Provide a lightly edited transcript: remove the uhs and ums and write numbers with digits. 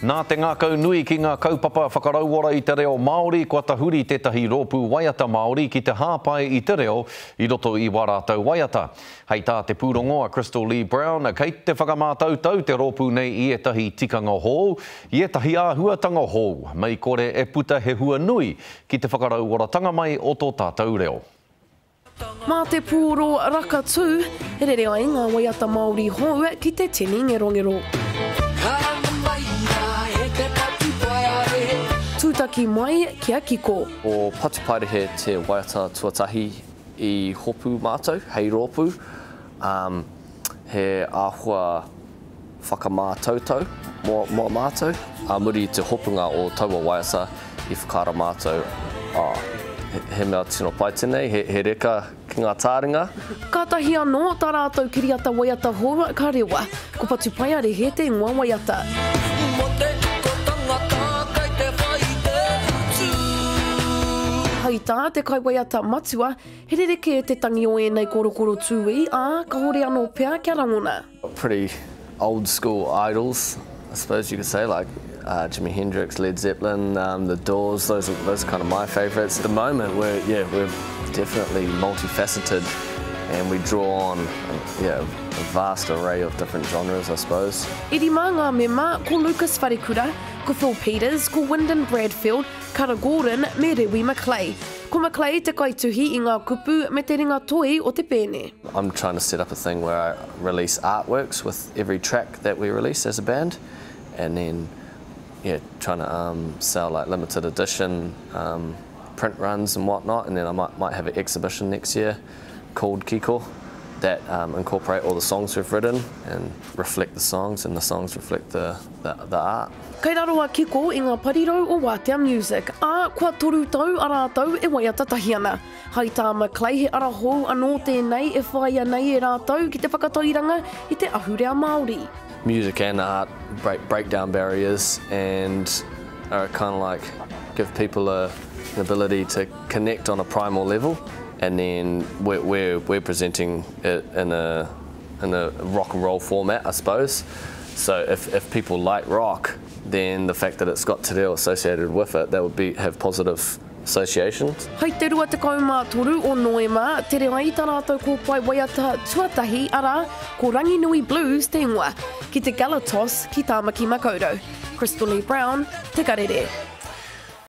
Nā te ngākau nui ki ngā kaupapa whakarauora i te reo Māori, kua tahuri tētahi rōpū waiata Māori ki te hāpai i te reo i roto i wārātau waiata. Hei tā te pūrongoa Crystal Lee Brown, kei te whakamātautau te rōpū nei i etahi tikanga hou, i etahi āhuatanga hou, mei kore e puta he hua nui ki te whakarauoratanga mai o tō tātou reo. Mā te pūro raka tū, e rere ai ngā waiata Māori hou ki te tini ngerongero. Tūtaki mai kia kiko. O Patupaerehe te waiata tuatahi i hopu mātou, hei rōpū. He āhua whakamātautau mō mātou. Muri te hopunga o taua waiata i whakara mātou. He mea tino pai tēnei, he reka ki ngā tāringa. Kātahi anō tā rātou kiriata waiata hoa ka rewa, ko Patupaerehe te ingoa waiata. Hei tā, te kai waiata matua, he rereke e te tangi o enei korokoro tūi, ka hore anō pēr kia rangona. Pretty old school idols, I suppose you could say, like Jimi Hendrix, Led Zeppelin, The Doors, those are kind of my favourites. At the moment, we're definitely multifaceted and we draw on a vast array of different genres, I suppose. Iri mā ngā mema, ko Lucas Wharekura, ko Phil Peters, ko Wyndon Bradfield, Cara Gordon, me Rewi Maclay. Ko Maclay te kaituhi i ngā kupu me te ringa toi o te pēne. I'm trying to set up a thing where I release artworks with every track that we release as a band, and then trying to sell like limited edition print runs and whatnot, and then I might have an exhibition next year called Kiko that incorporate all the songs we've written and reflect the songs, and the songs reflect the art. Kei raroa Kiko i ngā parirau o Wātea Music, kua toru tau a rātau e waiata tahiana. Hei tā Maclay he ara hou anō tēnei e whaia nei e rātau ki te whakatairanga i te ahurea Māori. Music and art break down barriers and are kind of like give people an ability to connect on a primal level, and then we're presenting it in a rock and roll format, I suppose. So if people like rock, then the fact that it's got te reo associated with it, that would have positive associations. Hei te rua te kaumā toru o Noema, te rea i tā rātou ko pai waiata tuatahi ara ko Ranginui Blues te ingoa, ki te Galatos ki Tāmaki Makaurau. Crystal Lee Brown, Te Karere.